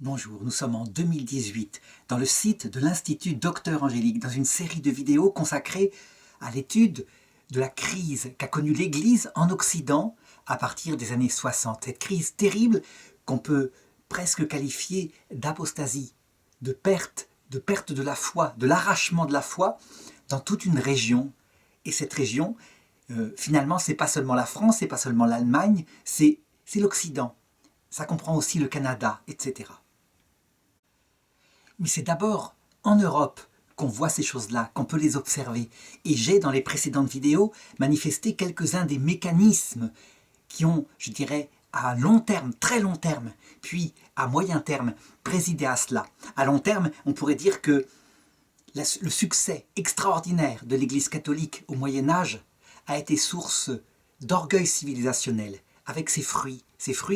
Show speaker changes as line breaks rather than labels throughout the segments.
Bonjour, nous sommes en 2018 dans le site de l'Institut Docteur Angélique dans une série de vidéos consacrée à l'étude de la crise qu'a connue l'Église en Occident à partir des années 60. Cette crise terrible qu'on peut presque qualifier d'apostasie, de perte de la foi, de l'arrachement de la foi dans toute une région. Et cette région, finalement, c'est pas seulement la France, c'est pas seulement l'Allemagne, c'est l'Occident. Ça comprend aussi le Canada, etc. Mais c'est d'abord en Europe qu'on voit ces choses-là, qu'on peut les observer. Et j'ai, dans les précédentes vidéos, manifesté quelques-uns des mécanismes qui ont, je dirais, à long terme, très long terme, puis à moyen terme, présidé à cela. À long terme, on pourrait dire que le succès extraordinaire de l'Église catholique au Moyen-Âge a été source d'orgueil civilisationnel, avec ses fruits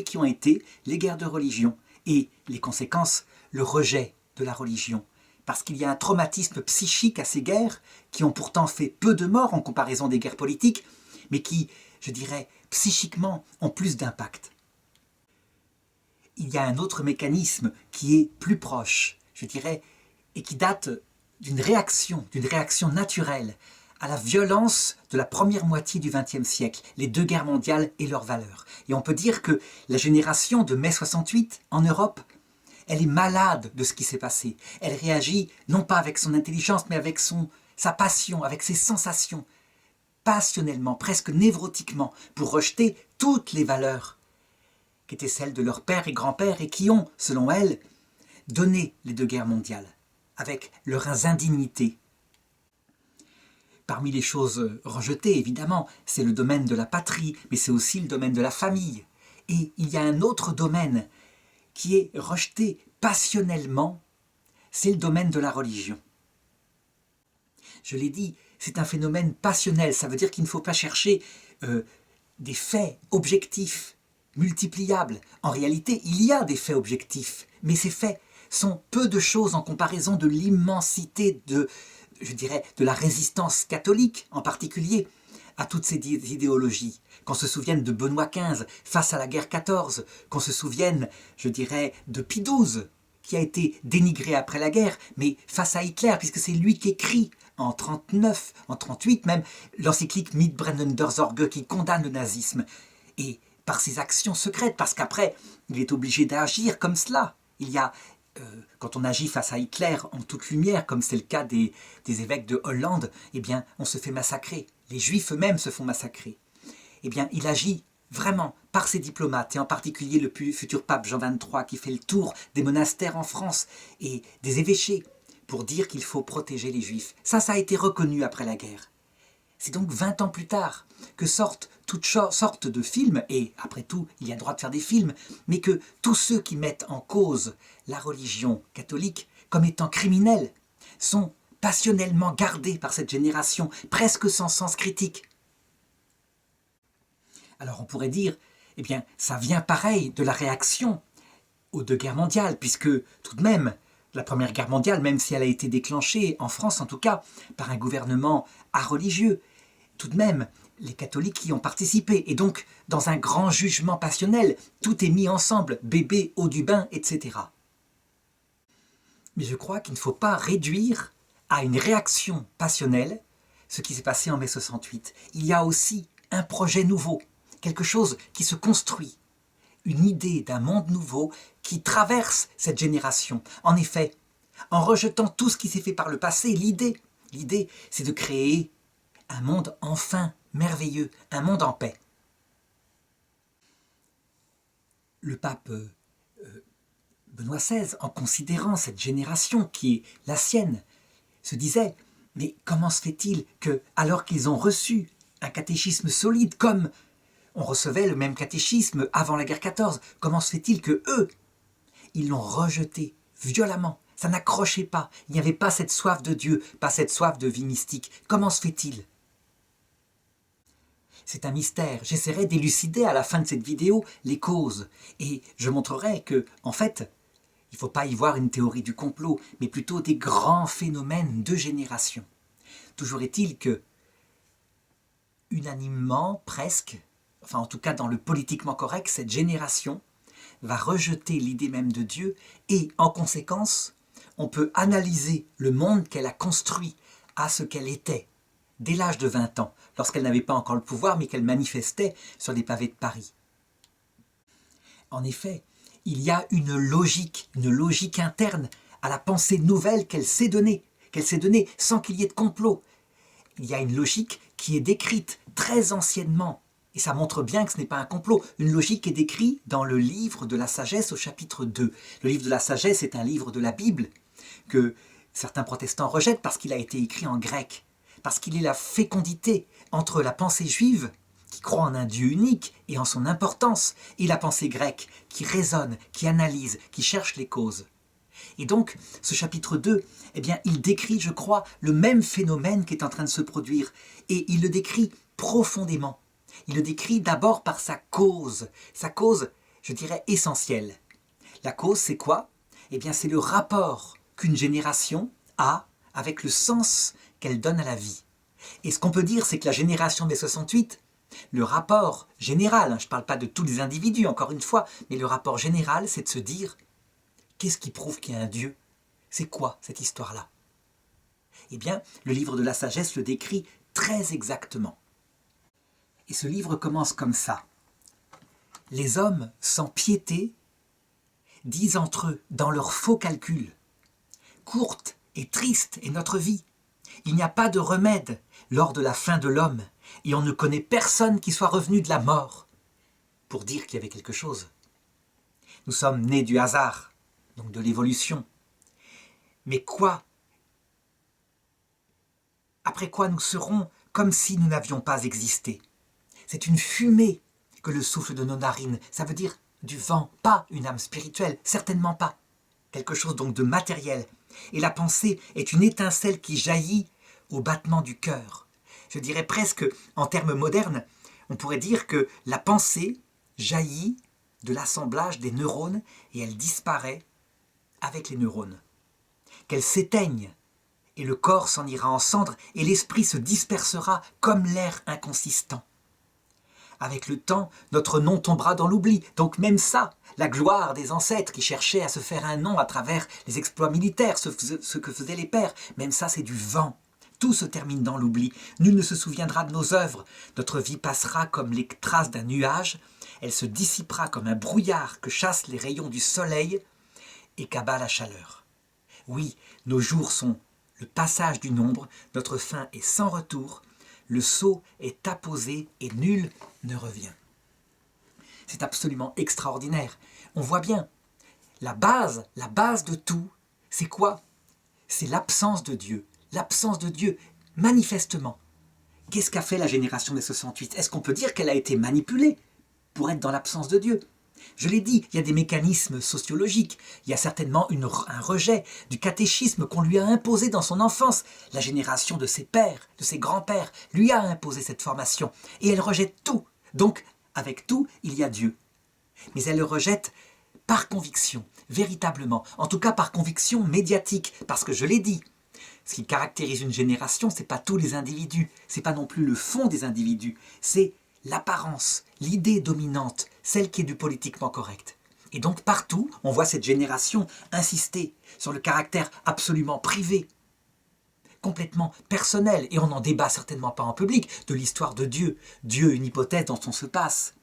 qui ont été les guerres de religion et les conséquences, le rejet de la religion. Parce qu'il y a un traumatisme psychique à ces guerres qui ont pourtant fait peu de morts en comparaison des guerres politiques, mais qui, je dirais, psychiquement ont plus d'impact. Il y a un autre mécanisme qui est plus proche, je dirais, et qui date d'une réaction naturelle à la violence de la première moitié du XXe siècle, les deux guerres mondiales et leurs valeurs. Et on peut dire que la génération de mai 68 en Europe, elle est malade de ce qui s'est passé. Elle réagit non pas avec son intelligence, mais avec sa passion, avec ses sensations, passionnellement, presque névrotiquement, pour rejeter toutes les valeurs qui étaient celles de leur père et grand-père et qui ont, selon elle, donné les deux guerres mondiales, avec leurs indignités. Parmi les choses rejetées, évidemment, c'est le domaine de la patrie, mais c'est aussi le domaine de la famille. Et il y a un autre domaine qui est rejeté passionnellement, c'est le domaine de la religion. Je l'ai dit, c'est un phénomène passionnel, ça veut dire qu'il ne faut pas chercher des faits objectifs, multipliables. En réalité, il y a des faits objectifs, mais ces faits sont peu de choses en comparaison de l'immensité de la résistance catholique, en particulier, à toutes ces idéologies. Qu'on se souvienne de Benoît XV face à la guerre 14, qu'on se souvienne, je dirais, de Pie XII, qui a été dénigré après la guerre, mais face à Hitler, puisque c'est lui qui écrit en 39, en 38 même, l'encyclique Mitbrennender Sorge qui condamne le nazisme. Et par ses actions secrètes, parce qu'après, il est obligé d'agir comme cela. Il y a, quand on agit face à Hitler en toute lumière, comme c'est le cas des évêques de Hollande, eh bien, on se fait massacrer. Les Juifs eux-mêmes se font massacrer. Eh bien, il agit vraiment par ses diplomates, et en particulier le futur pape Jean XXIII qui fait le tour des monastères en France et des évêchés pour dire qu'il faut protéger les Juifs. Ça a été reconnu après la guerre. C'est donc 20 ans plus tard que sortent toutes sortes de films, et après tout, il y a le droit de faire des films, mais que tous ceux qui mettent en cause la religion catholique comme étant criminels sont passionnellement gardés par cette génération, presque sans sens critique. Alors on pourrait dire, eh bien, ça vient pareil de la réaction aux deux guerres mondiales, puisque tout de même, la Première Guerre mondiale, même si elle a été déclenchée, en France en tout cas, par un gouvernement areligieux, tout de même, les catholiques y ont participé. Et donc, dans un grand jugement passionnel, tout est mis ensemble, bébé, eau du bain, etc. Mais je crois qu'il ne faut pas réduire à une réaction passionnelle ce qui s'est passé en mai 68. Il y a aussi un projet nouveau, quelque chose qui se construit, une idée d'un monde nouveau qui traverse cette génération. En effet, en rejetant tout ce qui s'est fait par le passé, l'idée, c'est de créer un monde enfin merveilleux, un monde en paix. Le pape Benoît XVI, en considérant cette génération qui est la sienne, se disait « Mais comment se fait-il que, alors qu'ils ont reçu un catéchisme solide, comme on recevait le même catéchisme avant la guerre 14, comment se fait-il que eux, ils l'ont rejeté violemment? Ça n'accrochait pas, il n'y avait pas cette soif de Dieu, pas cette soif de vie mystique. Comment se fait-il » C'est un mystère. J'essaierai d'élucider à la fin de cette vidéo les causes. Et je montrerai que, en fait, il ne faut pas y voir une théorie du complot, mais plutôt des grands phénomènes de génération. Toujours est-il que, unanimement, presque, enfin en tout cas dans le politiquement correct, cette génération va rejeter l'idée même de Dieu et, en conséquence, on peut analyser le monde qu'elle a construit à ce qu'elle était, dès l'âge de 20 ans, lorsqu'elle n'avait pas encore le pouvoir, mais qu'elle manifestait sur les pavés de Paris. En effet, il y a une logique interne à la pensée nouvelle qu'elle s'est donnée sans qu'il y ait de complot. Il y a une logique qui est décrite très anciennement, et ça montre bien que ce n'est pas un complot. Une logique est décrite dans le livre de la sagesse au chapitre 2. Le livre de la sagesse est un livre de la Bible que certains protestants rejettent parce qu'il a été écrit en grec, parce qu'il est la fécondité entre la pensée juive, qui croit en un Dieu unique et en son importance, et la pensée grecque, qui raisonne, qui analyse, qui cherche les causes. Et donc, ce chapitre 2, eh bien, il décrit, je crois, le même phénomène qui est en train de se produire, et il le décrit profondément. Il le décrit d'abord par sa cause, je dirais, essentielle. La cause, c'est quoi? Eh bien, c'est le rapport qu'une génération a avec le sens qu'elle donne à la vie. Et ce qu'on peut dire, c'est que la génération des 68, le rapport général, je ne parle pas de tous les individus, encore une fois, mais le rapport général, c'est de se dire, qu'est-ce qui prouve qu'il y a un Dieu? C'est quoi cette histoire-là? Eh bien, le livre de la sagesse le décrit très exactement. Et ce livre commence comme ça. Les hommes, sans piété, disent entre eux, dans leurs faux calculs, courte et triste est notre vie. Il n'y a pas de remède lors de la fin de l'homme, et on ne connaît personne qui soit revenu de la mort pour dire qu'il y avait quelque chose. Nous sommes nés du hasard, donc de l'évolution. Mais quoi? Après quoi nous serons comme si nous n'avions pas existé. C'est une fumée que le souffle de nos narines, ça veut dire du vent, pas une âme spirituelle, certainement pas. Quelque chose donc de matériel. Et la pensée est une étincelle qui jaillit au battement du cœur. Je dirais presque, en termes modernes, on pourrait dire que la pensée jaillit de l'assemblage des neurones et elle disparaît avec les neurones. Qu'elle s'éteigne et le corps s'en ira en cendres et l'esprit se dispersera comme l'air inconsistant. Avec le temps, notre nom tombera dans l'oubli. Donc même ça, la gloire des ancêtres qui cherchaient à se faire un nom à travers les exploits militaires, ce que faisaient les pères, même ça c'est du vent. Tout se termine dans l'oubli. Nul ne se souviendra de nos œuvres. Notre vie passera comme les traces d'un nuage. Elle se dissipera comme un brouillard que chassent les rayons du soleil et qu'abat la chaleur. Oui, nos jours sont le passage d'une ombre, notre fin est sans retour, le sceau est apposé et nul ne revient. C'est absolument extraordinaire. On voit bien, la base de tout, c'est quoi? C'est l'absence de Dieu. L'absence de Dieu, manifestement. Qu'est-ce qu'a fait la génération des 68? Est-ce qu'on peut dire qu'elle a été manipulée pour être dans l'absence de Dieu? Je l'ai dit, il y a des mécanismes sociologiques, il y a certainement un rejet du catéchisme qu'on lui a imposé dans son enfance. La génération de ses pères, de ses grands-pères, lui a imposé cette formation. Et elle rejette tout. Donc, avec tout, il y a Dieu. Mais elle le rejette par conviction, véritablement. En tout cas, par conviction médiatique. Parce que je l'ai dit, ce qui caractérise une génération, ce n'est pas tous les individus, ce n'est pas non plus le fond des individus, c'est l'apparence, l'idée dominante, celle qui est du politiquement correct. Et donc partout, on voit cette génération insister sur le caractère absolument privé, complètement personnel, et on n'en débat certainement pas en public, de l'histoire de Dieu. Dieu, une hypothèse dont on se passe.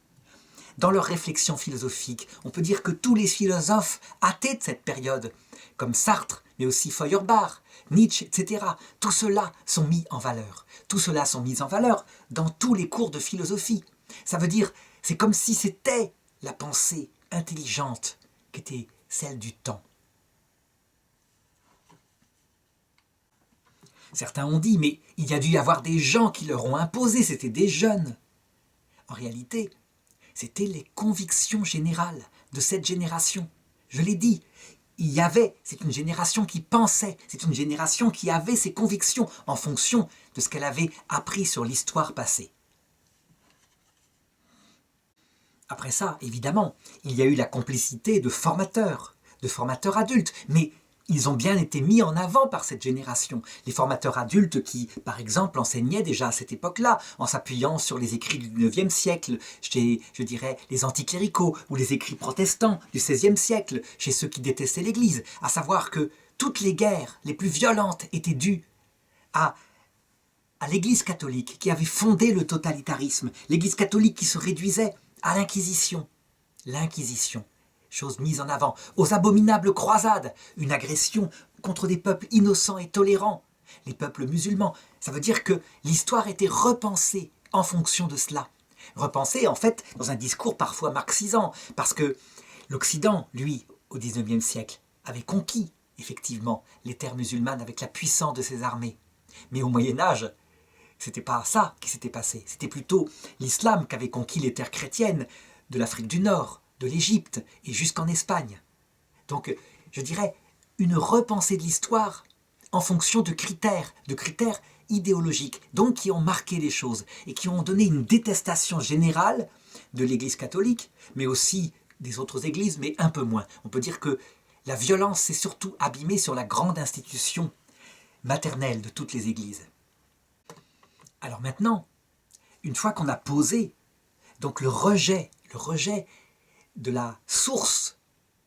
Dans leurs réflexions philosophiques, on peut dire que tous les philosophes athées de cette période, comme Sartre, mais aussi Feuerbach, Nietzsche, etc., tout cela sont mis en valeur. Tout cela sont mis en valeur dans tous les cours de philosophie. Ça veut dire, c'est comme si c'était la pensée intelligente qui était celle du temps. Certains ont dit, mais il y a dû y avoir des gens qui leur ont imposé, c'était des jeunes. En réalité, c'était les convictions générales de cette génération. Je l'ai dit, c'est une génération qui pensait, c'est une génération qui avait ses convictions en fonction de ce qu'elle avait appris sur l'histoire passée. Après ça, évidemment, il y a eu la complicité de formateurs adultes, mais ils ont bien été mis en avant par cette génération. Les formateurs adultes qui, par exemple, enseignaient déjà à cette époque-là, en s'appuyant sur les écrits du IXe siècle, chez, je dirais, les anticléricaux, ou les écrits protestants du XVIe siècle, chez ceux qui détestaient l'Église, à savoir que toutes les guerres les plus violentes étaient dues à l'Église catholique qui avait fondé le totalitarisme, l'Église catholique qui se réduisait à l'Inquisition. L'Inquisition, chose mise en avant, aux abominables croisades, une agression contre des peuples innocents et tolérants, les peuples musulmans. Ça veut dire que l'histoire était repensée en fonction de cela. Repensée, en fait, dans un discours parfois marxisant, parce que l'Occident, lui, au XIXe siècle, avait conquis, effectivement, les terres musulmanes avec la puissance de ses armées. Mais au Moyen-Âge, c'était pas ça qui s'était passé. C'était plutôt l'islam qui avait conquis les terres chrétiennes de l'Afrique du Nord, de l'Égypte et jusqu'en Espagne. Donc, je dirais, une repensée de l'histoire en fonction de critères idéologiques, donc qui ont marqué les choses et qui ont donné une détestation générale de l'Église catholique, mais aussi des autres églises, mais un peu moins. On peut dire que la violence s'est surtout abîmée sur la grande institution maternelle de toutes les églises. Alors maintenant, une fois qu'on a posé donc le rejet de la source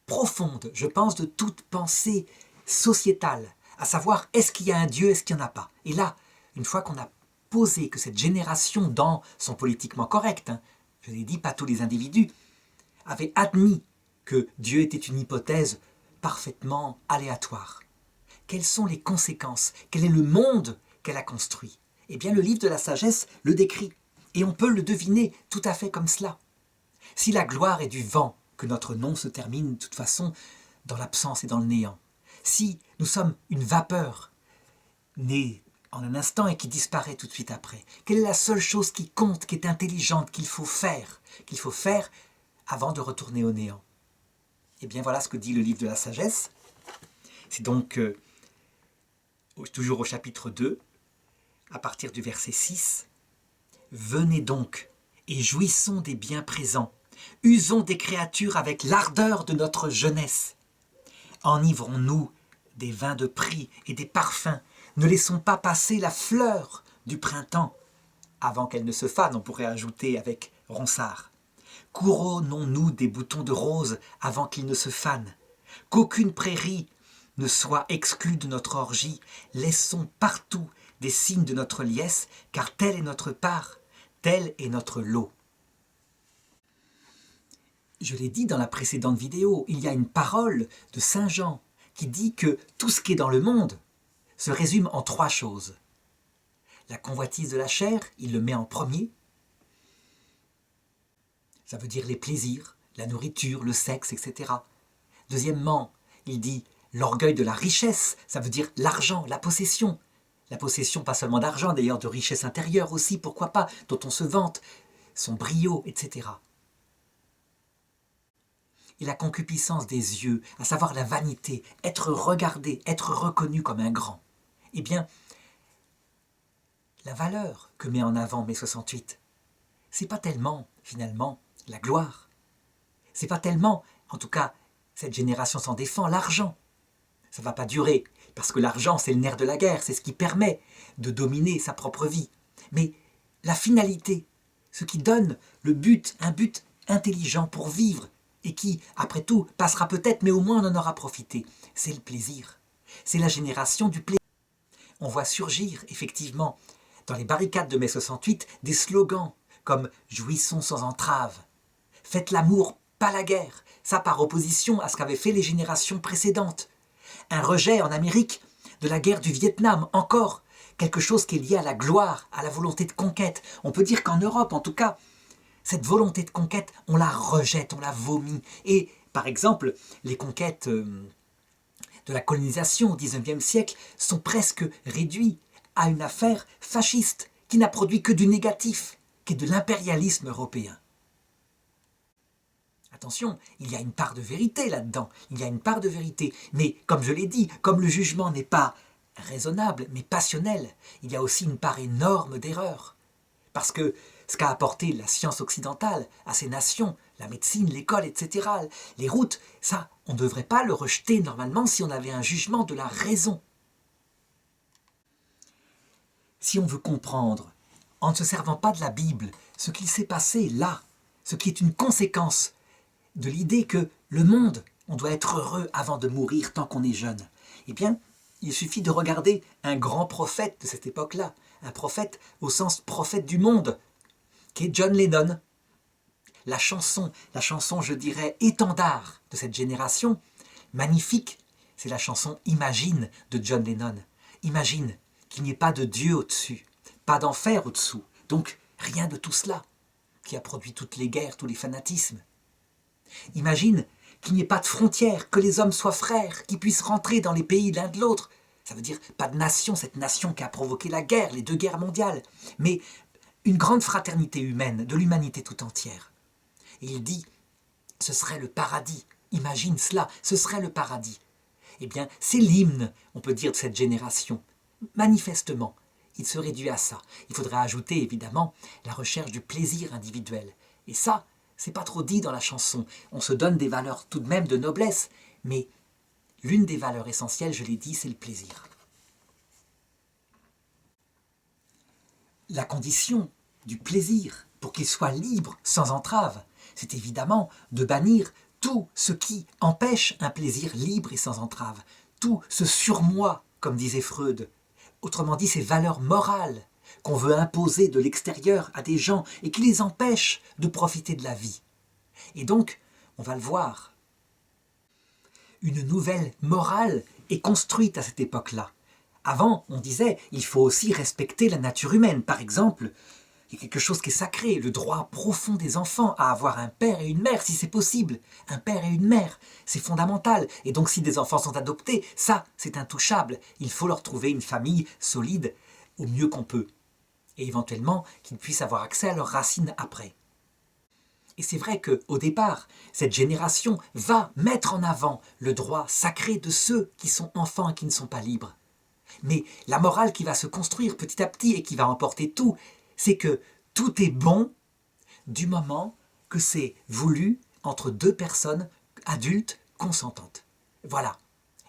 profonde, je pense, de toute pensée sociétale, à savoir est-ce qu'il y a un Dieu, est-ce qu'il n'y en a pas. Et là, une fois qu'on a posé que cette génération, dans son politiquement correct, je l'ai dit, pas tous les individus, avait admis que Dieu était une hypothèse parfaitement aléatoire. Quelles sont les conséquences? Quel est le monde qu'elle a construit? Eh bien, le livre de la sagesse le décrit. Et on peut le deviner tout à fait comme cela. Si la gloire est du vent, que notre nom se termine de toute façon dans l'absence et dans le néant, si nous sommes une vapeur née en un instant et qui disparaît tout de suite après, quelle est la seule chose qui compte, qui est intelligente, qu'il faut faire avant de retourner au néant? Eh bien, voilà ce que dit le livre de la sagesse. C'est donc toujours au chapitre 2, à partir du verset 6. « Venez donc et jouissons des biens présents. Usons des créatures avec l'ardeur de notre jeunesse. Enivrons-nous des vins de prix et des parfums. Ne laissons pas passer la fleur du printemps. Avant qu'elle ne se fane, on pourrait ajouter avec Ronsard. Couronnons-nous des boutons de rose avant qu'ils ne se fanent. Qu'aucune prairie ne soit exclue de notre orgie. Laissons partout des signes de notre liesse, car telle est notre part, tel est notre lot. » Je l'ai dit dans la précédente vidéo, il y a une parole de Saint Jean qui dit que tout ce qui est dans le monde se résume en 3 choses. La convoitise de la chair, il le met en premier. Ça veut dire les plaisirs, la nourriture, le sexe, etc. Deuxièmement, il dit l'orgueil de la richesse, ça veut dire l'argent, la possession. La possession, pas seulement d'argent, d'ailleurs de richesse intérieure aussi, pourquoi pas, dont on se vante, son brio, etc. Et la concupiscence des yeux, à savoir la vanité, être regardé, être reconnu comme un grand. Eh bien, la valeur que met en avant mai 68, c'est pas tellement, finalement, la gloire. C'est pas tellement, en tout cas, cette génération s'en défend, l'argent. Ça ne va pas durer, parce que l'argent, c'est le nerf de la guerre, c'est ce qui permet de dominer sa propre vie. Mais la finalité, ce qui donne le but, un but intelligent pour vivre, et qui, après tout, passera peut-être, mais au moins on en aura profité, c'est le plaisir. C'est la génération du plaisir. On voit surgir, effectivement, dans les barricades de mai 68, des slogans comme « Jouissons sans entrave »,« Faites l'amour, pas la guerre », ça par opposition à ce qu'avaient fait les générations précédentes. Un rejet en Amérique de la guerre du Vietnam, encore quelque chose qui est lié à la gloire, à la volonté de conquête. On peut dire qu'en Europe, en tout cas, cette volonté de conquête, on la rejette, on la vomit. Et, par exemple, les conquêtes de la colonisation au XIXe siècle sont presque réduites à une affaire fasciste qui n'a produit que du négatif, qui est de l'impérialisme européen. Attention, il y a une part de vérité là-dedans, il y a une part de vérité. Mais, comme je l'ai dit, comme le jugement n'est pas raisonnable, mais passionnel, il y a aussi une part énorme d'erreur. Parce que ce qu'a apporté la science occidentale à ces nations la médecine, l'école, etc. Les routes, ça, on ne devrait pas le rejeter normalement si on avait un jugement de la raison. Si on veut comprendre, en ne se servant pas de la Bible, ce qu'il s'est passé là, ce qui est une conséquence de l'idée que le monde, on doit être heureux avant de mourir tant qu'on est jeune, eh bien, il suffit de regarder un grand prophète de cette époque-là, un prophète au sens prophète du monde, qui est John Lennon. La chanson, je dirais, étendard de cette génération, magnifique, c'est la chanson Imagine de John Lennon. Imagine qu'il n'y ait pas de Dieu au-dessus, pas d'enfer au-dessous, donc rien de tout cela qui a produit toutes les guerres, tous les fanatismes. Imagine qu'il n'y ait pas de frontières, que les hommes soient frères, qu'ils puissent rentrer dans les pays l'un de l'autre. Ça veut dire pas de nation, cette nation qui a provoqué la guerre, les 2 guerres mondiales, mais une grande fraternité humaine, de l'humanité tout entière. Et il dit, ce serait le paradis. Imagine cela, ce serait le paradis. Eh bien, c'est l'hymne, on peut dire, de cette génération. Manifestement, il se réduit à ça. Il faudrait ajouter, évidemment, la recherche du plaisir individuel. Et ça, c'est pas trop dit dans la chanson. On se donne des valeurs tout de même de noblesse, mais l'une des valeurs essentielles, je l'ai dit, c'est le plaisir. La condition du plaisir, pour qu'il soit libre, sans entrave, c'est évidemment de bannir tout ce qui empêche un plaisir libre et sans entrave, tout ce surmoi, comme disait Freud. Autrement dit, ces valeurs morales qu'on veut imposer de l'extérieur à des gens et qui les empêchent de profiter de la vie. Et donc, on va le voir, une nouvelle morale est construite à cette époque-là. Avant, on disait, il faut aussi respecter la nature humaine. Par exemple, il y a quelque chose qui est sacré, le droit profond des enfants à avoir un père et une mère, si c'est possible. Un père et une mère, c'est fondamental. Et donc, si des enfants sont adoptés, ça, c'est intouchable. Il faut leur trouver une famille solide au mieux qu'on peut. Et éventuellement, qu'ils puissent avoir accès à leurs racines après. Et c'est vrai qu'au départ, cette génération va mettre en avant le droit sacré de ceux qui sont enfants et qui ne sont pas libres. Mais la morale qui va se construire petit à petit et qui va emporter tout, c'est que tout est bon du moment que c'est voulu entre 2 personnes adultes consentantes. Voilà.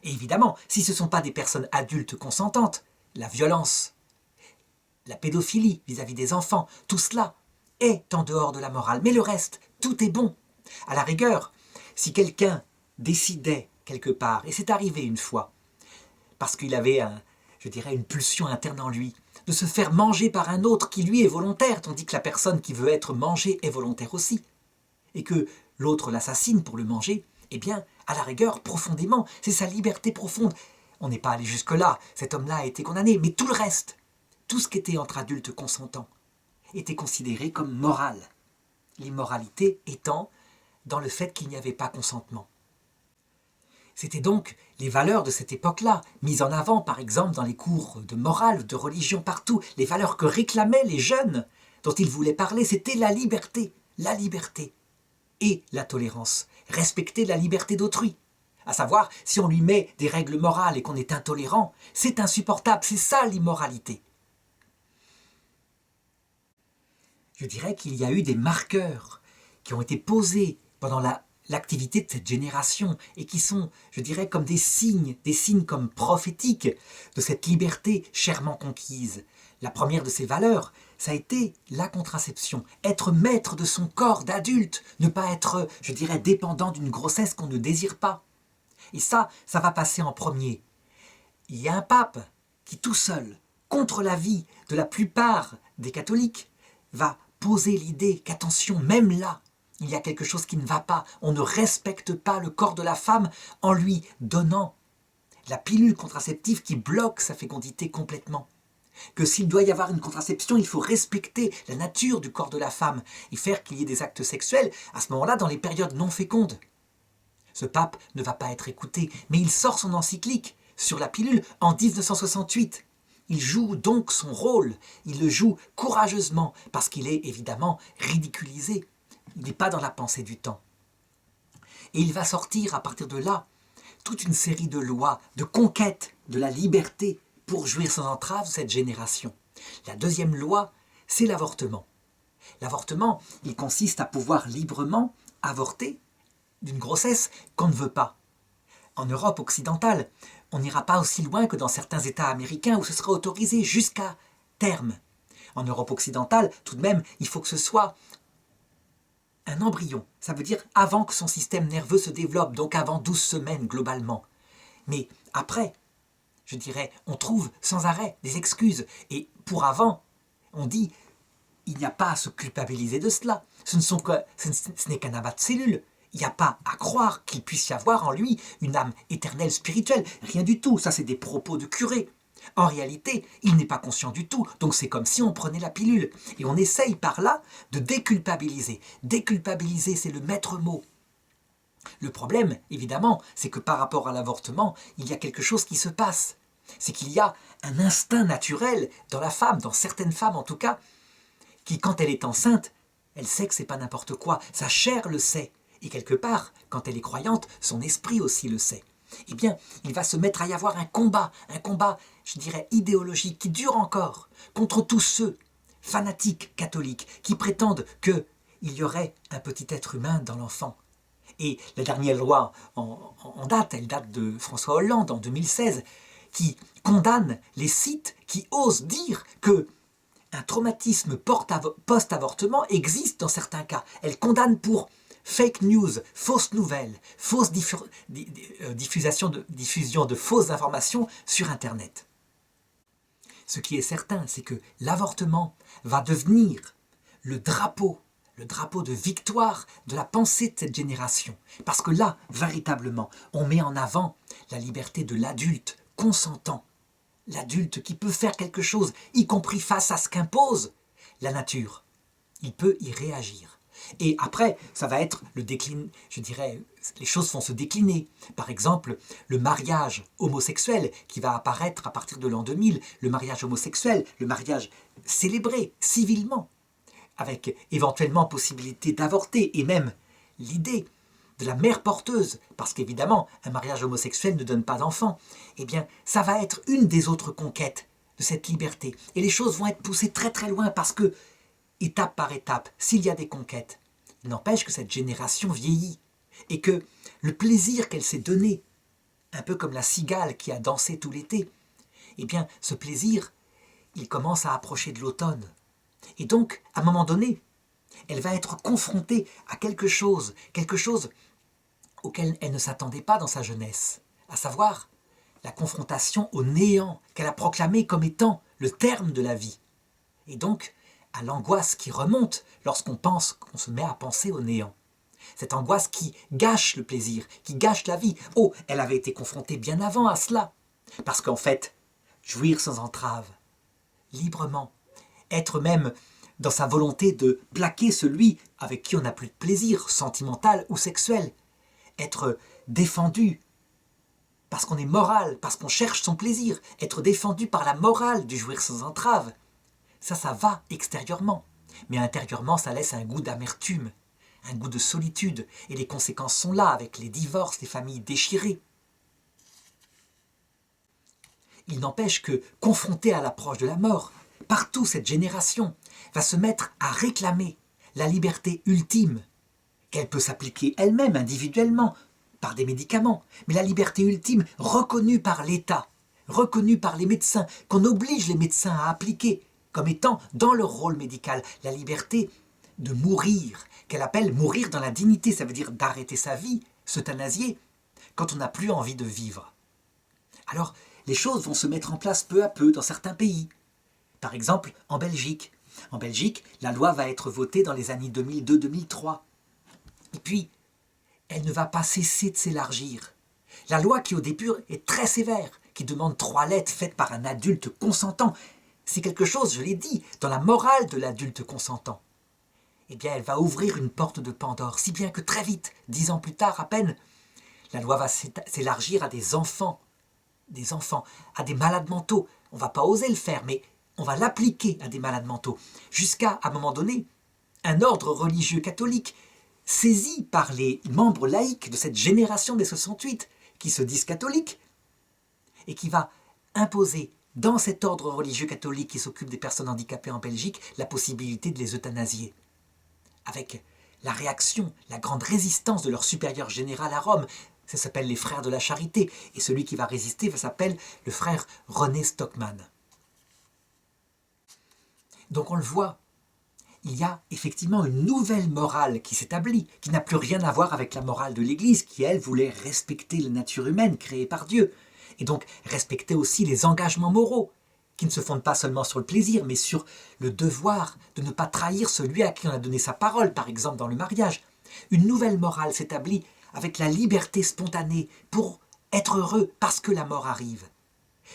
Et évidemment, si ce ne sont pas des personnes adultes consentantes, la violence, la pédophilie vis-à-vis des enfants, tout cela est en dehors de la morale. Mais le reste, tout est bon. À la rigueur, si quelqu'un décidait quelque part, et c'est arrivé une fois, parce qu'il avait une pulsion interne en lui, de se faire manger par un autre qui lui est volontaire, tandis que la personne qui veut être mangée est volontaire aussi, et que l'autre l'assassine pour le manger, eh bien, à la rigueur, profondément, c'est sa liberté profonde. On n'est pas allé jusque-là, cet homme-là a été condamné, mais tout le reste, tout ce qui était entre adultes consentants, était considéré comme moral. L'immoralité étant dans le fait qu'il n'y avait pas consentement. C'était donc les valeurs de cette époque-là, mises en avant par exemple dans les cours de morale, de religion partout, les valeurs que réclamaient les jeunes, dont ils voulaient parler, c'était la liberté et la tolérance, respecter la liberté d'autrui. À savoir, si on lui met des règles morales et qu'on est intolérant, c'est insupportable, c'est ça l'immoralité. Je dirais qu'il y a eu des marqueurs qui ont été posés pendant l'activité de cette génération et qui sont, je dirais, comme des signes comme prophétiques de cette liberté chèrement conquise. La première de ces valeurs, ça a été la contraception. Être maître de son corps d'adulte, ne pas être, je dirais, dépendant d'une grossesse qu'on ne désire pas. Et ça va passer en premier. Il y a un pape qui, tout seul, contre l'avis de la plupart des catholiques, va poser l'idée qu'attention, même là, il y a quelque chose qui ne va pas. On ne respecte pas le corps de la femme en lui donnant la pilule contraceptive qui bloque sa fécondité complètement. Que s'il doit y avoir une contraception, il faut respecter la nature du corps de la femme et faire qu'il y ait des actes sexuels à ce moment-là dans les périodes non fécondes. Ce pape ne va pas être écouté, mais il sort son encyclique sur la pilule en 1968. Il joue donc son rôle, il le joue courageusement, parce qu'il est évidemment ridiculisé. Il n'est pas dans la pensée du temps. Et il va sortir à partir de là toute une série de lois, de conquête de la liberté pour jouir sans entrave cette génération. La deuxième loi, c'est l'avortement. L'avortement, il consiste à pouvoir librement avorter d'une grossesse qu'on ne veut pas. En Europe occidentale, on n'ira pas aussi loin que dans certains États américains où ce sera autorisé jusqu'à terme. En Europe occidentale, tout de même, il faut que ce soit un embryon. Ça veut dire avant que son système nerveux se développe, donc avant 12 semaines globalement. Mais après, je dirais, on trouve sans arrêt des excuses. Et pour avant, on dit, il n'y a pas à se culpabiliser de cela. Ce n'est qu'un amas de cellules. Il n'y a pas à croire qu'il puisse y avoir en lui une âme éternelle spirituelle. Rien du tout. Ça, c'est des propos de curé. En réalité, il n'est pas conscient du tout. Donc c'est comme si on prenait la pilule. Et on essaye par là de déculpabiliser. Déculpabiliser, c'est le maître mot. Le problème, évidemment, c'est que par rapport à l'avortement, il y a quelque chose qui se passe. C'est qu'il y a un instinct naturel dans la femme, dans certaines femmes en tout cas, qui, quand elle est enceinte, elle sait que c'est pas n'importe quoi. Sa chair le sait. Et quelque part, quand elle est croyante, son esprit aussi le sait. Eh bien, il va se mettre à y avoir un combat, je dirais, idéologique, qui dure encore, contre tous ceux, fanatiques catholiques, qui prétendent qu'il y aurait un petit être humain dans l'enfant. Et la dernière loi en date, elle date de François Hollande en 2016, qui condamne les sites qui osent dire que un traumatisme post-avortement existe dans certains cas. Elle condamne pour fake news, fausses nouvelles, fausse diffusion de fausses informations sur Internet. Ce qui est certain, c'est que l'avortement va devenir le drapeau de victoire de la pensée de cette génération. Parce que là, véritablement, on met en avant la liberté de l'adulte consentant. L'adulte qui peut faire quelque chose, y compris face à ce qu'impose la nature. Il peut y réagir. Et après, ça va être le déclin, je dirais, les choses vont se décliner. Par exemple, le mariage homosexuel qui va apparaître à partir de l'an 2000, le mariage homosexuel, le mariage célébré civilement, avec éventuellement possibilité d'avorter, et même l'idée de la mère porteuse, parce qu'évidemment, un mariage homosexuel ne donne pas d'enfant, eh bien, ça va être une des autres conquêtes de cette liberté. Et les choses vont être poussées très très loin, parce que, étape par étape, s'il y a des conquêtes, il n'empêche que cette génération vieillit, et que le plaisir qu'elle s'est donné, un peu comme la cigale qui a dansé tout l'été, eh bien, ce plaisir, il commence à approcher de l'automne. Et donc, à un moment donné, elle va être confrontée à quelque chose auquel elle ne s'attendait pas dans sa jeunesse, à savoir la confrontation au néant qu'elle a proclamé comme étant le terme de la vie. Et donc, à l'angoisse qui remonte lorsqu'on se met à penser au néant. Cette angoisse qui gâche le plaisir, qui gâche la vie. Oh, elle avait été confrontée bien avant à cela. Parce qu'en fait, jouir sans entrave, librement, être même dans sa volonté de plaquer celui avec qui on n'a plus de plaisir sentimental ou sexuel, être défendu parce qu'on est moral, parce qu'on cherche son plaisir, être défendu par la morale du jouir sans entrave, ça va extérieurement. Mais intérieurement, ça laisse un goût d'amertume, un goût de solitude, et les conséquences sont là avec les divorces, les familles déchirées. Il n'empêche que, confrontée à l'approche de la mort, partout cette génération va se mettre à réclamer la liberté ultime, qu'elle peut s'appliquer elle-même individuellement, par des médicaments, mais la liberté ultime reconnue par l'État, reconnue par les médecins, qu'on oblige les médecins à appliquer, comme étant dans leur rôle médical, la liberté de mourir, qu'elle appelle mourir dans la dignité, ça veut dire d'arrêter sa vie, s'euthanasier, quand on n'a plus envie de vivre. Alors, les choses vont se mettre en place peu à peu dans certains pays. Par exemple, en Belgique. En Belgique, la loi va être votée dans les années 2002-2003. Et puis, elle ne va pas cesser de s'élargir. La loi qui au début est très sévère, qui demande 3 lettres faites par un adulte consentant, c'est quelque chose, je l'ai dit, dans la morale de l'adulte consentant. Eh bien, elle va ouvrir une porte de Pandore, si bien que très vite, 10 ans plus tard à peine, la loi va s'élargir à des enfants, à des malades mentaux. On ne va pas oser le faire, mais on va l'appliquer à des malades mentaux. Jusqu'à, à un moment donné, un ordre religieux catholique, saisi par les membres laïcs de cette génération des 68, qui se disent catholiques, et qui va imposer dans cet ordre religieux catholique qui s'occupe des personnes handicapées en Belgique, la possibilité de les euthanasier. Avec la réaction, la grande résistance de leur supérieur général à Rome. Ça s'appelle les frères de la charité. Et celui qui va résister s'appelle le frère René Stockman. Donc on le voit, il y a effectivement une nouvelle morale qui s'établit, qui n'a plus rien à voir avec la morale de l'Église, qui elle voulait respecter la nature humaine créée par Dieu, et donc respecter aussi les engagements moraux, qui ne se fondent pas seulement sur le plaisir, mais sur le devoir de ne pas trahir celui à qui on a donné sa parole, par exemple dans le mariage. Une nouvelle morale s'établit avec la liberté spontanée pour être heureux parce que la mort arrive.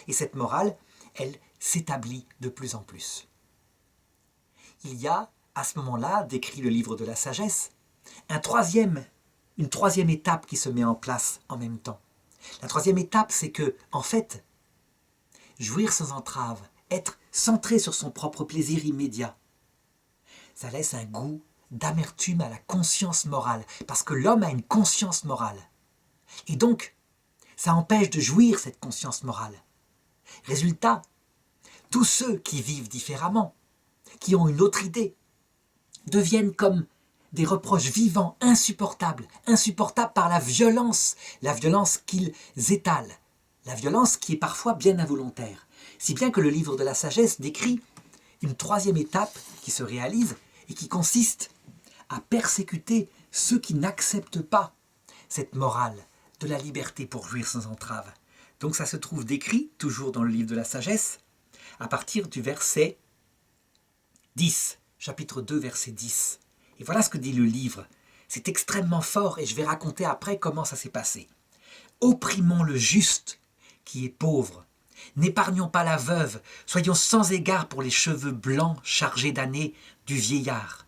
Et cette morale, elle s'établit de plus en plus. Il y a, à ce moment-là, décrit le livre de la sagesse, une troisième étape qui se met en place en même temps. La troisième étape, c'est que, en fait, jouir sans entrave, être centré sur son propre plaisir immédiat, ça laisse un goût d'amertume à la conscience morale, parce que l'homme a une conscience morale. Et donc, ça empêche de jouir cette conscience morale. Résultat, tous ceux qui vivent différemment, qui ont une autre idée, deviennent comme des reproches vivants, insupportables par la violence qu'ils étalent, la violence qui est parfois bien involontaire. Si bien que le livre de la sagesse décrit une troisième étape qui se réalise et qui consiste à persécuter ceux qui n'acceptent pas cette morale de la liberté pour jouir sans entrave. Donc ça se trouve décrit, toujours dans le livre de la sagesse, à partir du verset 10, chapitre 2, verset 10. Et voilà ce que dit le livre. C'est extrêmement fort et je vais raconter après comment ça s'est passé. Opprimons le juste qui est pauvre. N'épargnons pas la veuve. Soyons sans égard pour les cheveux blancs chargés d'années du vieillard.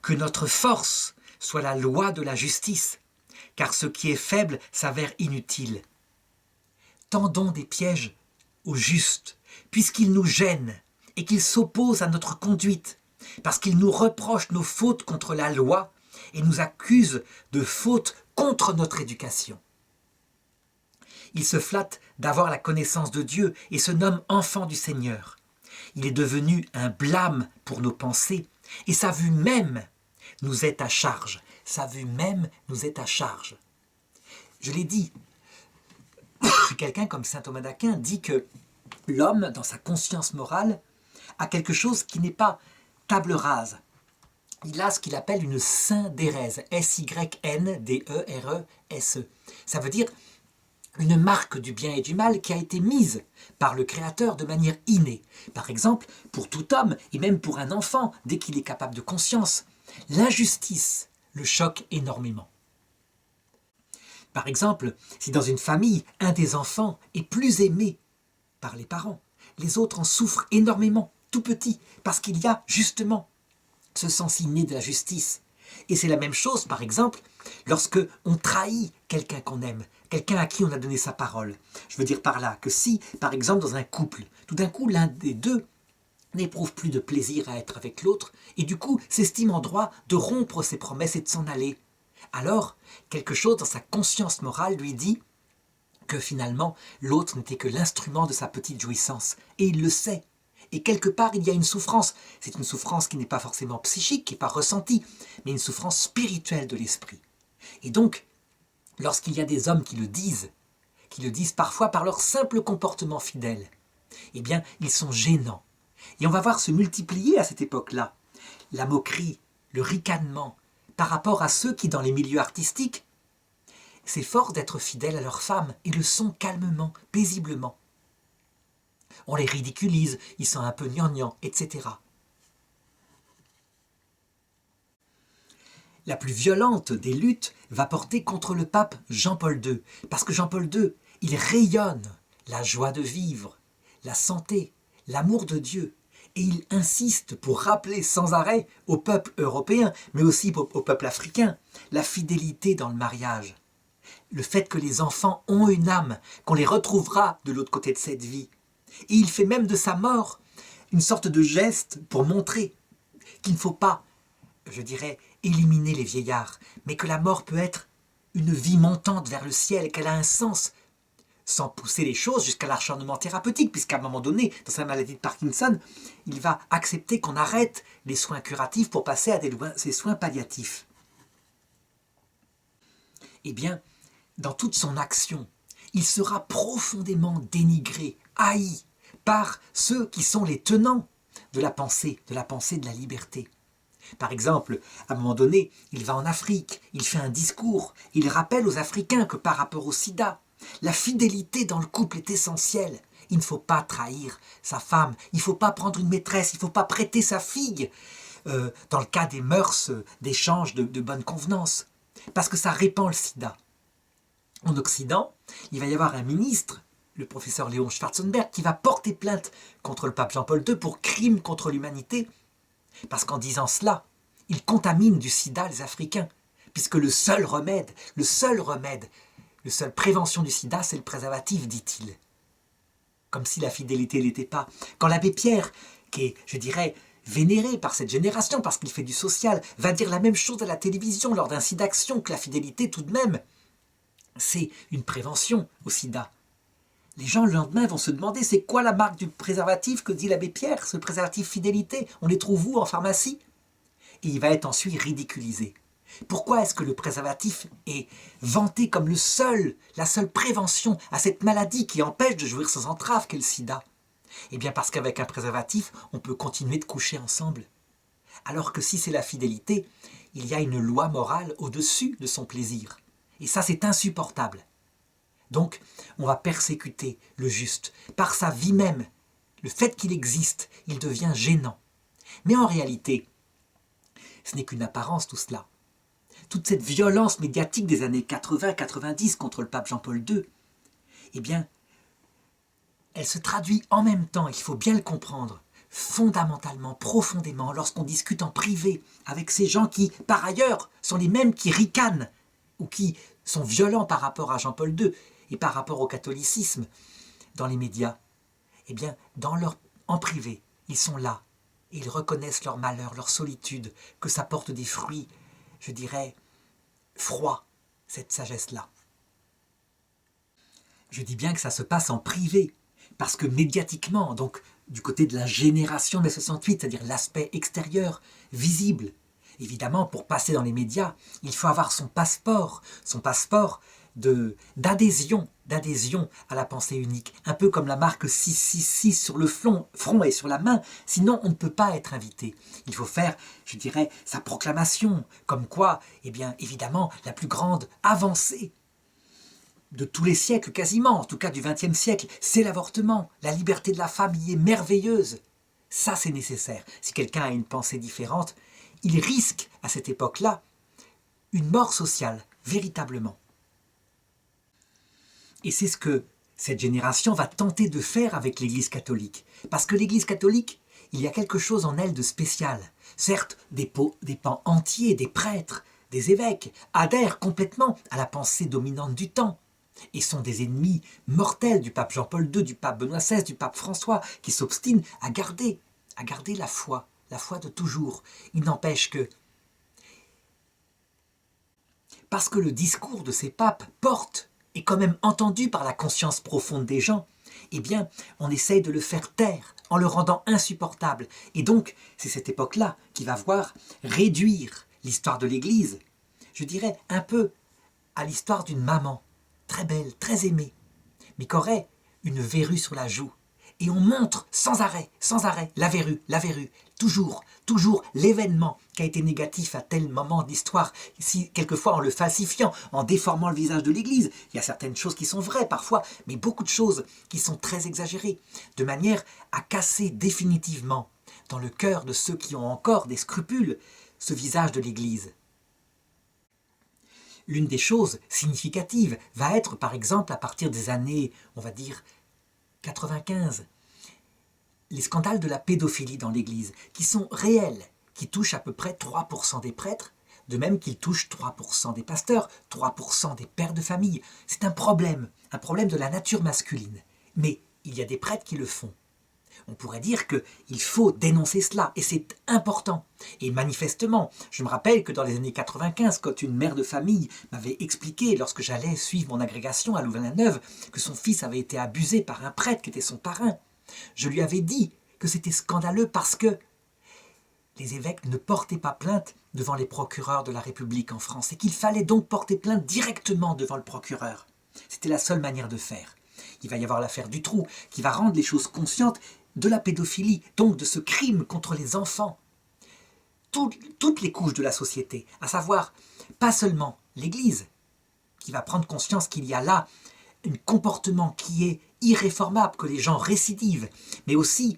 Que notre force soit la loi de la justice, car ce qui est faible s'avère inutile. Tendons des pièges aux justes, puisqu'ils nous gênent et qu'ils s'opposent à notre conduite, parce qu'ils nous reprochent nos fautes contre la loi et nous accusent de fautes contre notre éducation. Il se flatte d'avoir la connaissance de Dieu et se nomme enfant du Seigneur. Il est devenu un blâme pour nos pensées et sa vue même nous est à charge. Sa vue même nous est à charge. Je l'ai dit, quelqu'un comme saint Thomas d'Aquin dit que l'homme, dans sa conscience morale, a quelque chose qui n'est pas table rase. Il a ce qu'il appelle une syndérèse, S-Y-N-D-E-R-E-S-E. Ça veut dire une marque du bien et du mal qui a été mise par le Créateur de manière innée. Par exemple, pour tout homme, et même pour un enfant, dès qu'il est capable de conscience, l'injustice le choque énormément. Par exemple, si dans une famille, un des enfants est plus aimé par les parents, les autres en souffrent énormément, tout petit, parce qu'il y a justement ce sens inné de la justice. Et c'est la même chose, par exemple, lorsque on trahit quelqu'un qu'on aime, quelqu'un à qui on a donné sa parole. Je veux dire par là que si, par exemple, dans un couple, tout d'un coup, l'un des deux n'éprouve plus de plaisir à être avec l'autre, et du coup s'estime en droit de rompre ses promesses et de s'en aller, alors quelque chose dans sa conscience morale lui dit que finalement l'autre n'était que l'instrument de sa petite jouissance, et il le sait. Et quelque part, il y a une souffrance. C'est une souffrance qui n'est pas forcément psychique, qui n'est pas ressentie, mais une souffrance spirituelle de l'esprit. Et donc, lorsqu'il y a des hommes qui le disent parfois par leur simple comportement fidèle, eh bien, ils sont gênants. Et on va voir se multiplier à cette époque-là la moquerie, le ricanement, par rapport à ceux qui, dans les milieux artistiques, s'efforcent d'être fidèles à leurs femmes et le sont calmement, paisiblement. On les ridiculise, ils sont un peu gnangnans, etc. La plus violente des luttes va porter contre le pape Jean-Paul II, parce que Jean-Paul II, il rayonne la joie de vivre, la santé, l'amour de Dieu, et il insiste pour rappeler sans arrêt au peuple européen, mais aussi au peuple africain, la fidélité dans le mariage. Le fait que les enfants ont une âme, qu'on les retrouvera de l'autre côté de cette vie. Et il fait même de sa mort une sorte de geste pour montrer qu'il ne faut pas, je dirais, éliminer les vieillards, mais que la mort peut être une vie montante vers le ciel, qu'elle a un sens, sans pousser les choses jusqu'à l'acharnement thérapeutique, puisqu'à un moment donné, dans sa maladie de Parkinson, il va accepter qu'on arrête les soins curatifs pour passer à ces soins palliatifs. eh bien, dans toute son action, il sera profondément dénigré, haï par ceux qui sont les tenants de la pensée de la liberté. Par exemple, à un moment donné, il va en Afrique, il fait un discours, il rappelle aux Africains que par rapport au sida, la fidélité dans le couple est essentielle. Il ne faut pas trahir sa femme, il ne faut pas prendre une maîtresse, il ne faut pas prêter sa fille dans le cas des mœurs d'échange de bonne convenance, parce que ça répand le sida. En Occident, il va y avoir un ministre, le professeur Léon Schwarzenberg, qui va porter plainte contre le pape Jean-Paul II pour crime contre l'humanité, parce qu'en disant cela, il contamine du sida les Africains, puisque le seule prévention du sida, c'est le préservatif, dit-il. Comme si la fidélité l'était pas. Quand l'abbé Pierre, qui est, je dirais, vénéré par cette génération, parce qu'il fait du social, va dire la même chose à la télévision lors d'un SIDAction, que la fidélité tout de même, c'est une prévention au sida. Les gens le lendemain vont se demander c'est quoi la marque du préservatif que dit l'abbé Pierre, ce préservatif fidélité, on les trouve où en pharmacie? Et il va être ensuite ridiculisé. Pourquoi est-ce que le préservatif est vanté comme la seule prévention à cette maladie qui empêche de jouir sans entrave qu'est le sida? Eh bien parce qu'avec un préservatif, on peut continuer de coucher ensemble. Alors que si c'est la fidélité, il y a une loi morale au-dessus de son plaisir. Et ça, c'est insupportable. Donc, on va persécuter le juste. Par sa vie même, le fait qu'il existe, il devient gênant. Mais en réalité, ce n'est qu'une apparence tout cela. Toute cette violence médiatique des années 80-90 contre le pape Jean-Paul II, eh bien, elle se traduit en même temps, il faut bien le comprendre, fondamentalement, profondément, lorsqu'on discute en privé avec ces gens qui, par ailleurs, sont les mêmes qui ricanent ou qui sont violents par rapport à Jean-Paul II et par rapport au catholicisme dans les médias. Eh bien, en privé, ils sont là et ils reconnaissent leur malheur, leur solitude, que ça porte des fruits, je dirais, froids, cette sagesse-là. Je dis bien que ça se passe en privé, parce que médiatiquement, donc du côté de la génération mai 68, c'est-à-dire l'aspect extérieur, visible, évidemment, pour passer dans les médias, il faut avoir son passeport d'adhésion à la pensée unique, un peu comme la marque 666 sur le front et sur la main, sinon on ne peut pas être invité. Il faut faire, je dirais, sa proclamation, comme quoi, eh bien, évidemment, la plus grande avancée de tous les siècles quasiment, en tout cas du XXe siècle, c'est l'avortement. La liberté de la femme y est merveilleuse. Ça, c'est nécessaire. Si quelqu'un a une pensée différente, il risque, à cette époque-là, une mort sociale, véritablement. Et c'est ce que cette génération va tenter de faire avec l'Église catholique. Parce que l'Église catholique, il y a quelque chose en elle de spécial. Certes, des pans entiers, des prêtres, des évêques, adhèrent complètement à la pensée dominante du temps et sont des ennemis mortels du pape Jean-Paul II, du pape Benoît XVI, du pape François, qui s'obstinent à garder la foi de toujours. Il n'empêche que, parce que le discours de ces papes porte, est quand même entendu par la conscience profonde des gens, eh bien, on essaye de le faire taire, en le rendant insupportable. Et donc, c'est cette époque-là qui va voir réduire l'histoire de l'Église, je dirais un peu à l'histoire d'une maman, très belle, très aimée, mais qui aurait une verrue sur la joue. Et on montre sans arrêt, la verrue, toujours l'événement qui a été négatif à tel moment de l'histoire, si, quelquefois en le falsifiant, en déformant le visage de l'Église. Il y a certaines choses qui sont vraies parfois, mais beaucoup de choses qui sont très exagérées, de manière à casser définitivement, dans le cœur de ceux qui ont encore des scrupules, ce visage de l'Église. L'une des choses significatives va être, par exemple, à partir des années, on va dire, 95, les scandales de la pédophilie dans l'Église, qui sont réels, qui touchent à peu près 3% des prêtres, de même qu'ils touchent 3% des pasteurs, 3% des pères de famille. C'est un problème de la nature masculine. Mais il y a des prêtres qui le font. On pourrait dire qu'il faut dénoncer cela, et c'est important. Et manifestement, je me rappelle que dans les années 95, quand une mère de famille m'avait expliqué, lorsque j'allais suivre mon agrégation à Louvain-la-Neuve, que son fils avait été abusé par un prêtre qui était son parrain, je lui avais dit que c'était scandaleux parce que les évêques ne portaient pas plainte devant les procureurs de la République en France et qu'il fallait donc porter plainte directement devant le procureur. C'était la seule manière de faire. Il va y avoir l'affaire Dutroux qui va rendre les choses conscientes de la pédophilie, donc de ce crime contre les enfants. Toutes les couches de la société, à savoir pas seulement l'Église, qui va prendre conscience qu'il y a là un comportement qui est irréformable, que les gens récidivent, mais aussi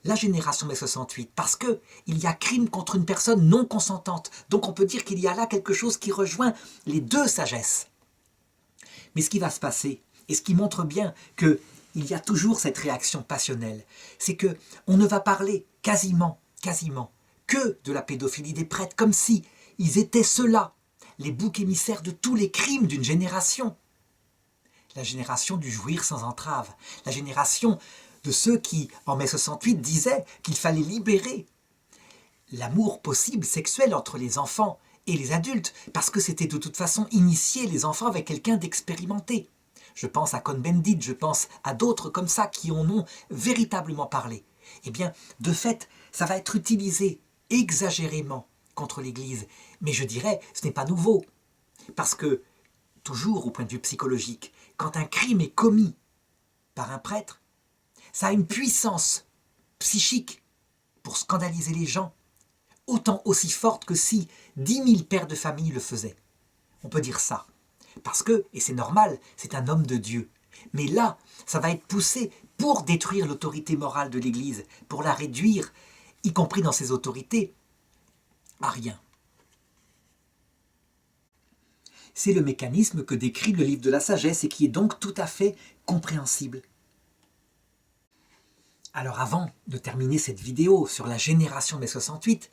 la génération mai 68, parce qu'il y a crime contre une personne non consentante. Donc on peut dire qu'il y a là quelque chose qui rejoint les deux sagesses. Mais ce qui va se passer, et ce qui montre bien qu'il y a toujours cette réaction passionnelle, c'est qu'on ne va parler quasiment, que de la pédophilie des prêtres, comme si ils étaient ceux-là, les boucs émissaires de tous les crimes d'une génération. La génération du jouir sans entrave, la génération de ceux qui, en mai 68, disaient qu'il fallait libérer l'amour possible sexuel entre les enfants et les adultes, parce que c'était de toute façon initier les enfants avec quelqu'un d'expérimenté. Je pense à Cohn-Bendit, je pense à d'autres comme ça qui en ont véritablement parlé. Eh bien, de fait, ça va être utilisé exagérément contre l'Église. Mais je dirais, ce n'est pas nouveau. Parce que, toujours au point de vue psychologique, quand un crime est commis par un prêtre, ça a une puissance psychique pour scandaliser les gens, autant aussi forte que si 10 000 pères de famille le faisaient. On peut dire ça. Parce que, et c'est normal, c'est un homme de Dieu. Mais là, ça va être poussé pour détruire l'autorité morale de l'Église, pour la réduire, y compris dans ses autorités, à rien. C'est le mécanisme que décrit le livre de la sagesse et qui est donc tout à fait compréhensible. Alors avant de terminer cette vidéo sur la génération mai 68,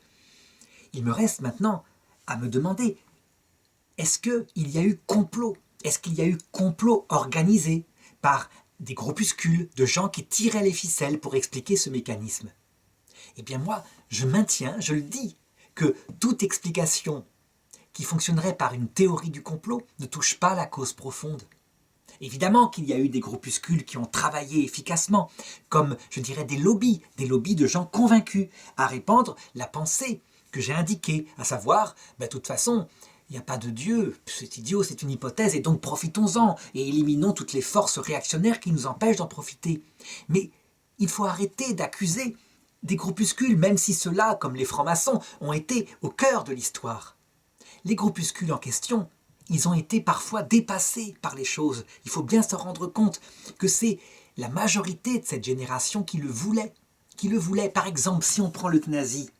il me reste maintenant à me demander, est-ce qu'il y a eu complot? Est-ce qu'il y a eu complot organisé par des groupuscules de gens qui tiraient les ficelles pour expliquer ce mécanisme? Eh bien moi, je maintiens, je le dis, que toute explication qui fonctionnerait par une théorie du complot ne touche pas la cause profonde. Évidemment qu'il y a eu des groupuscules qui ont travaillé efficacement, comme, je dirais, des lobbies de gens convaincus à répandre la pensée que j'ai indiquée, à savoir, de toute façon, il n'y a pas de Dieu, c'est idiot, c'est une hypothèse, et donc profitons-en, et éliminons toutes les forces réactionnaires qui nous empêchent d'en profiter. Mais il faut arrêter d'accuser des groupuscules, même si ceux-là, comme les francs-maçons, ont été au cœur de l'histoire. Les groupuscules en question, ils ont été parfois dépassés par les choses. Il faut bien se rendre compte que c'est la majorité de cette génération qui le voulait. Par exemple, si on prend l'euthanasie,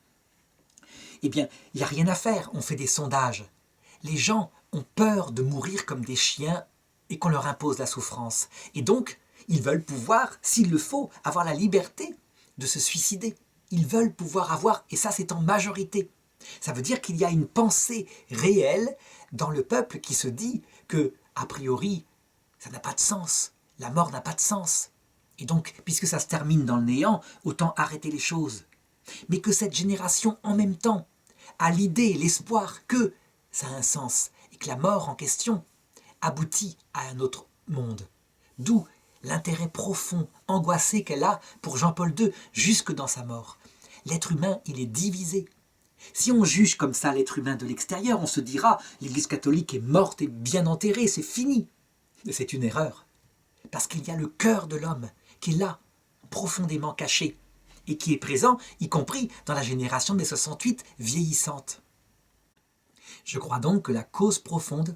eh bien, il n'y a rien à faire, on fait des sondages. Les gens ont peur de mourir comme des chiens et qu'on leur impose la souffrance. Et donc, ils veulent pouvoir, s'il le faut, avoir la liberté de se suicider. Ils veulent pouvoir avoir, et ça c'est en majorité. Ça veut dire qu'il y a une pensée réelle dans le peuple qui se dit que, a priori, ça n'a pas de sens. La mort n'a pas de sens. Et donc, puisque ça se termine dans le néant, autant arrêter les choses. Mais que cette génération, en même temps, a l'idée, l'espoir que ça a un sens et que la mort en question aboutit à un autre monde. D'où l'intérêt profond, angoissé qu'elle a pour Jean-Paul II jusque dans sa mort. L'être humain, il est divisé. Si on juge comme ça l'être humain de l'extérieur, on se dira « l'Église catholique est morte et bien enterrée, c'est fini ». C'est une erreur. Parce qu'il y a le cœur de l'homme qui est là, profondément caché, et qui est présent, y compris dans la génération des 68 vieillissante. Je crois donc que la cause profonde,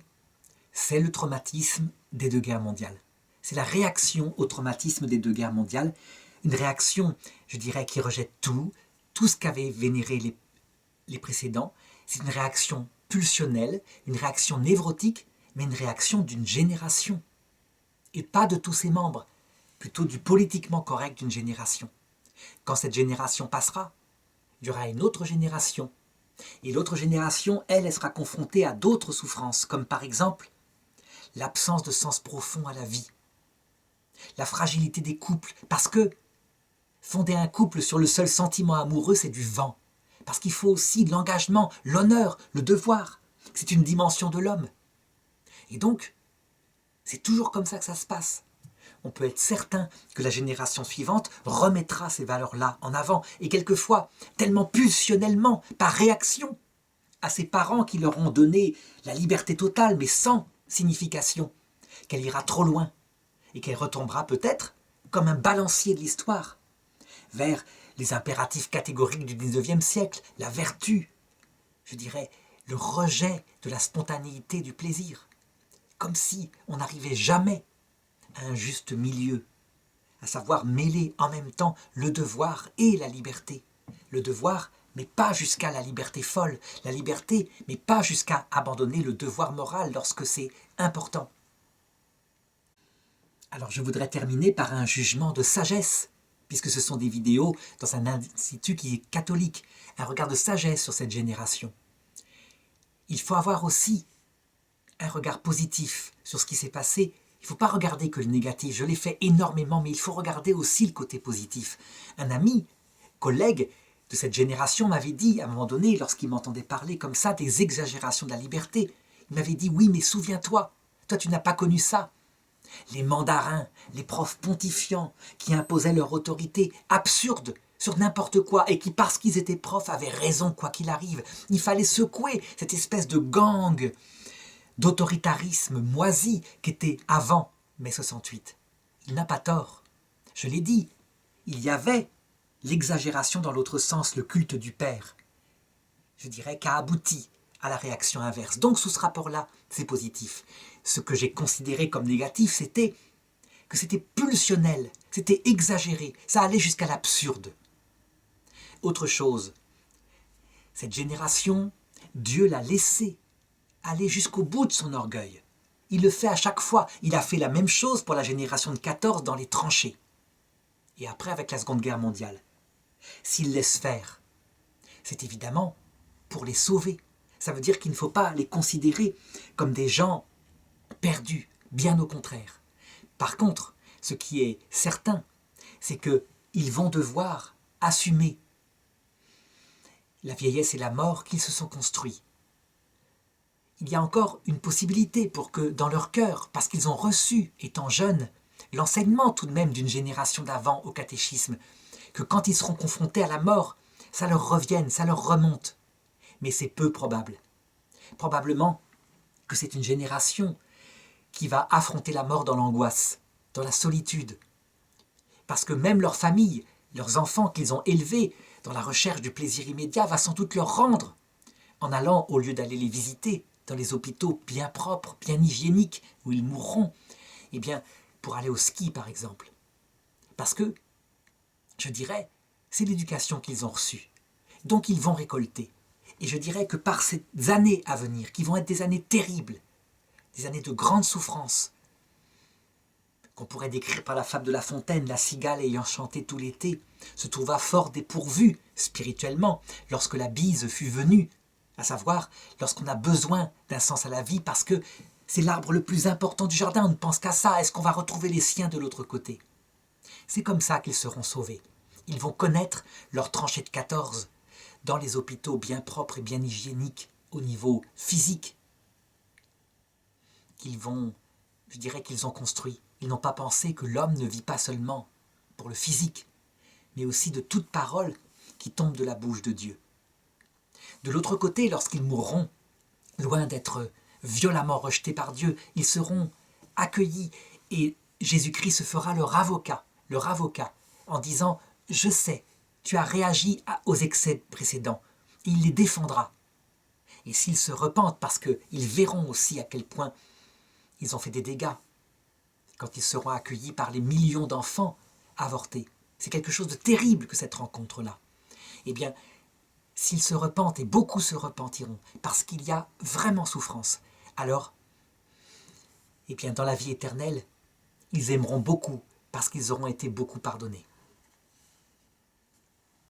c'est le traumatisme des 2 guerres mondiales. C'est la réaction au traumatisme des 2 guerres mondiales, une réaction, je dirais, qui rejette tout ce qu'avaient vénéré les précédents. C'est une réaction pulsionnelle, une réaction névrotique, mais une réaction d'une génération. Et pas de tous ses membres, plutôt du politiquement correct d'une génération. Quand cette génération passera, il y aura une autre génération. Et l'autre génération, elle sera confrontée à d'autres souffrances, comme par exemple l'absence de sens profond à la vie, la fragilité des couples, parce que fonder un couple sur le seul sentiment amoureux, c'est du vent. Parce qu'il faut aussi l'engagement, l'honneur, le devoir. C'est une dimension de l'homme. Et donc, c'est toujours comme ça que ça se passe. on peut être certain que la génération suivante remettra ces valeurs-là en avant, et quelquefois, tellement pulsionnellement, par réaction, à ses parents qui leur ont donné la liberté totale, mais sans signification, qu'elle ira trop loin, et qu'elle retombera peut-être comme un balancier de l'histoire, vers les impératifs catégoriques du XIXe siècle, la vertu, je dirais, le rejet de la spontanéité du plaisir, comme si on n'arrivait jamais à un juste milieu, à savoir mêler en même temps le devoir et la liberté. Le devoir, mais pas jusqu'à la liberté folle, la liberté, mais pas jusqu'à abandonner le devoir moral lorsque c'est important. Alors je voudrais terminer par un jugement de sagesse, puisque ce sont des vidéos dans un institut qui est catholique, un regard de sagesse sur cette génération. Il faut avoir aussi un regard positif sur ce qui s'est passé. Il ne faut pas regarder que le négatif, je l'ai fait énormément, mais il faut regarder aussi le côté positif. Un ami, collègue de cette génération m'avait dit à un moment donné, lorsqu'il m'entendait parler comme ça des exagérations de la liberté, il m'avait dit « Oui, mais souviens-toi, toi tu n'as pas connu ça ». Les mandarins, les profs pontifiants qui imposaient leur autorité absurde sur n'importe quoi et qui, parce qu'ils étaient profs, avaient raison quoi qu'il arrive. Il fallait secouer cette espèce de gang d'autoritarisme moisi qu'était avant mai 68. Il n'a pas tort. Je l'ai dit, il y avait l'exagération dans l'autre sens, le culte du père. Je dirais qu'a abouti à la réaction inverse. Donc sous ce rapport-là, c'est positif. Ce que j'ai considéré comme négatif, c'était que c'était pulsionnel, c'était exagéré, ça allait jusqu'à l'absurde. Autre chose, cette génération, Dieu l'a laissée aller jusqu'au bout de son orgueil. Il le fait à chaque fois. Il a fait la même chose pour la génération de 14 dans les tranchées. Et après avec la Seconde Guerre mondiale. S'il laisse faire, c'est évidemment pour les sauver. Ça veut dire qu'il ne faut pas les considérer comme des gens perdus, bien au contraire. Par contre, ce qui est certain, c'est qu'ils vont devoir assumer la vieillesse et la mort qu'ils se sont construits. Il y a encore une possibilité pour que, dans leur cœur, parce qu'ils ont reçu, étant jeunes, l'enseignement tout de même d'une génération d'avant au catéchisme, que quand ils seront confrontés à la mort, ça leur revienne, ça leur remonte. Mais c'est peu probable. Probablement que c'est une génération qui va affronter la mort dans l'angoisse, dans la solitude. Parce que même leur famille, leurs enfants qu'ils ont élevés dans la recherche du plaisir immédiat, va sans doute leur rendre, en allant, au lieu d'aller les visiter, dans les hôpitaux bien propres, bien hygiéniques, où ils mourront, eh bien, pour aller au ski, par exemple. Parce que, je dirais, c'est l'éducation qu'ils ont reçue. Donc ils vont récolter. Et je dirais que par ces années à venir, qui vont être des années terribles, des années de grande souffrance, qu'on pourrait décrire par la fable de La Fontaine, la cigale ayant chanté tout l'été, se trouva fort dépourvue, spirituellement, lorsque la bise fut venue, à savoir, lorsqu'on a besoin d'un sens à la vie, parce que c'est l'arbre le plus important du jardin, on ne pense qu'à ça, est-ce qu'on va retrouver les siens de l'autre côté? C'est comme ça qu'ils seront sauvés. Ils vont connaître leur tranchée de 14 dans les hôpitaux bien propres et bien hygiéniques au niveau physique je dirais qu'ils ont construit. Ils n'ont pas pensé que l'homme ne vit pas seulement pour le physique, mais aussi de toute parole qui tombe de la bouche de Dieu. De l'autre côté, lorsqu'ils mourront, loin d'être violemment rejetés par Dieu, ils seront accueillis et Jésus-Christ se fera leur avocat, en disant « Je sais, tu as réagi aux excès précédents. » Il les défendra. Et s'ils se repentent, parce qu'ils verront aussi à quel point ils ont fait des dégâts, quand ils seront accueillis par les millions d'enfants avortés. C'est quelque chose de terrible que cette rencontre-là. Eh bien, s'ils se repentent, et beaucoup se repentiront, parce qu'il y a vraiment souffrance, alors, eh bien, dans la vie éternelle, ils aimeront beaucoup, parce qu'ils auront été beaucoup pardonnés.